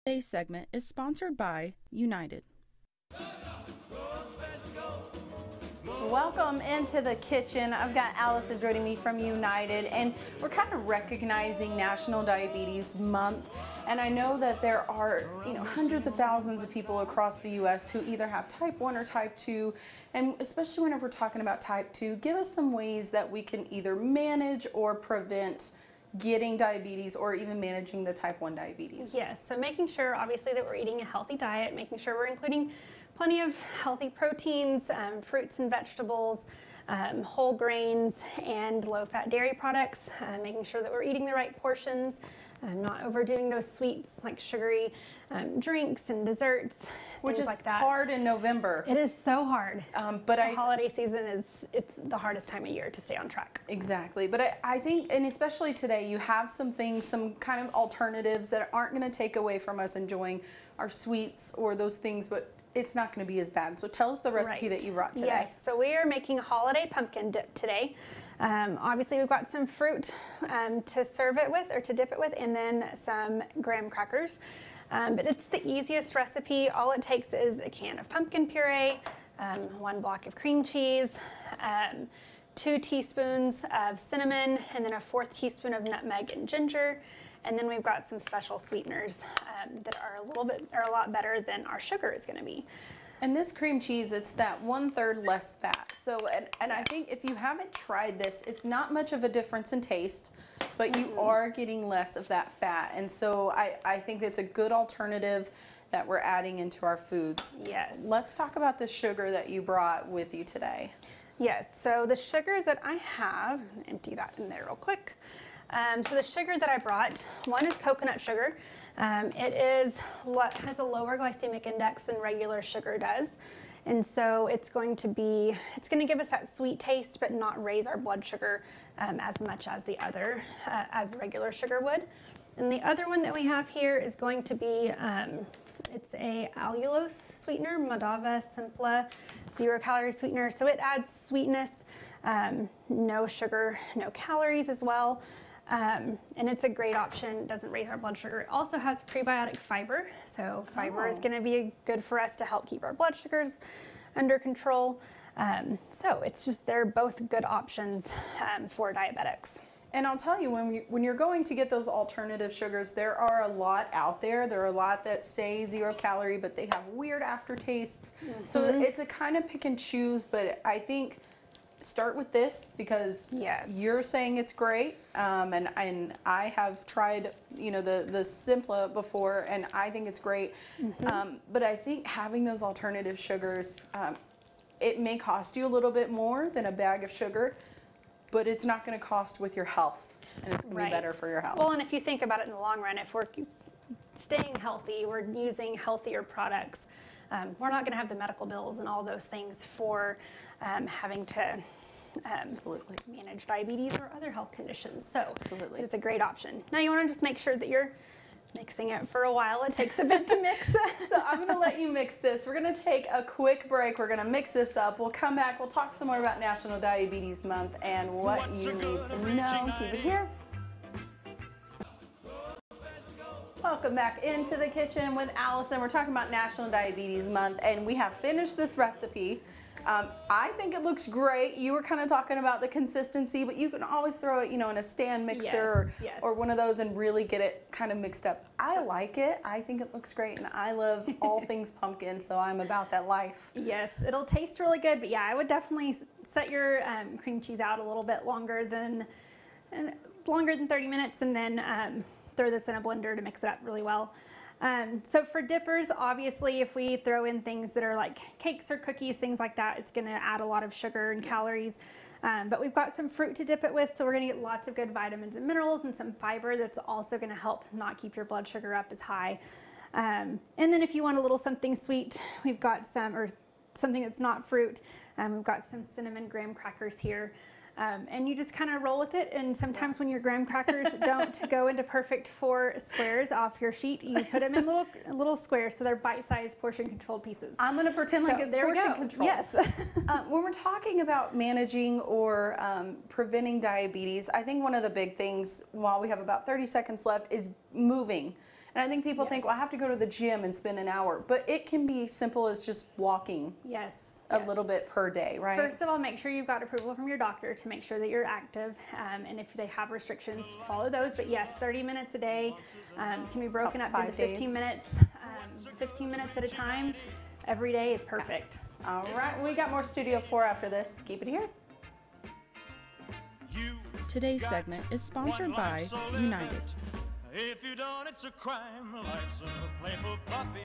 Today's segment is sponsored by United. Welcome into the kitchen. I've got Allison joining me from United, and we're kind of recognizing National Diabetes Month. And I know that there are, hundreds of thousands of people across the U.S. who either have type 1 or type 2. And especially whenever we're talking about type 2, give us some ways that we can either manage or prevent getting diabetes or even managing the type 1 diabetes. Yes, so making sure obviously that we're eating a healthy diet, making sure we're including plenty of healthy proteins, fruits and vegetables, whole grains and low-fat dairy products, making sure that we're eating the right portions, not overdoing those sweets like sugary drinks and desserts, which is like that. Hard in November. It is so hard. But the holiday season it's the hardest time of year to stay on track. Exactly. But I think, and especially today, you have some things, some kind of alternatives that aren't going to take away from us enjoying our sweets or those things, but it's not going to be as bad. So tell us the recipe that you brought today. Yes, so we are making a holiday pumpkin dip today. Obviously we've got some fruit to serve it with or to dip it with, and then some graham crackers. But it's the easiest recipe. All it takes is a can of pumpkin puree, 1 block of cream cheese, 2 teaspoons of cinnamon, and then a 1/4 teaspoon of nutmeg and ginger. And then we've got some special sweeteners that are a lot better than our sugar is going to be. And this cream cheese, it's that 1/3 less fat. So, and I think if you haven't tried this, it's not much of a difference in taste, but you are getting less of that fat. And so I think it's a good alternative that we're adding into our foods. Yes. Let's talk about the sugar that you brought with you today. Yes, so the sugar that I have, empty that in there real quick. So the sugar that I brought, one is coconut sugar. It has a lower glycemic index than regular sugar does. And so it's going to give us that sweet taste, but not raise our blood sugar as much as as regular sugar would. And the other one that we have here is going to be, it's a allulose sweetener, Madava Simpla 0-calorie sweetener. So it adds sweetness, no sugar, no calories as well. And it's a great option. It doesn't raise our blood sugar. It also has prebiotic fiber. So fiber is going to be good for us to help keep our blood sugars under control. So they're both good options for diabetics. And I'll tell you, when you're going to get those alternative sugars, there are a lot out there. There are a lot that say 0 calorie, but they have weird aftertastes. So it's a kind of pick and choose, but I think start with this because you're saying it's great, and I have tried the Simpla before, and I think it's great. But I think having those alternative sugars, it may cost you a little bit more than a bag of sugar, but it's not going to cost with your health, and it's going to be better for your health. Well, and if you think about it in the long run, if we're staying healthy, we're using healthier products, we're not going to have the medical bills and all those things for having to manage diabetes or other health conditions. So it's a great option. Now you want to just make sure that you're mixing it for a while. It takes a bit to mix. So I'm going to let you mix this. We're going to take a quick break. We're going to mix this up. We'll come back. We'll talk some more about National Diabetes Month and what you need to know. Keep it here. Welcome back into the kitchen with Allison. We're talking about National Diabetes Month, and we have finished this recipe. I think it looks great. You were kind of talking about the consistency, but you can always throw it, in a stand mixer or one of those and really get it kind of mixed up. I like it. I think it looks great, and I love all things pumpkin, so I'm about that life. Yes, it'll taste really good, but yeah, I would definitely set your cream cheese out a little bit longer than 30 minutes, and then throw this in a blender to mix it up really well. So for dippers, obviously, if we throw in things that are like cakes or cookies, things like that, it's going to add a lot of sugar and calories. But we've got some fruit to dip it with, so we're going to get lots of good vitamins and minerals and some fiber that's also going to help not keep your blood sugar up as high. And then if you want a little something sweet, we've got something that's not fruit. We've got some cinnamon graham crackers here. And you just kind of roll with it, and sometimes when your graham crackers don't go into perfect 4 squares off your sheet, you put them in little squares, so they're bite-sized, portion-controlled pieces. I'm going to pretend like it's portion control. Yes. When we're talking about managing or preventing diabetes, I think one of the big things, while we have about 30 seconds left, is moving. And I think people think, well, I have to go to the gym and spend an hour, but it can be simple as just walking Yes. a little bit per day, right? First of all, make sure you've got approval from your doctor to make sure that you're active, and if they have restrictions, follow those. But yes, 30 minutes a day can be broken up into 15 minutes, 15 minutes at a time. Every day is perfect. All right, we got more Studio 4 after this. Keep it here. Today's segment is sponsored by United. If you don't, it's a crime. Life's a playful puppy.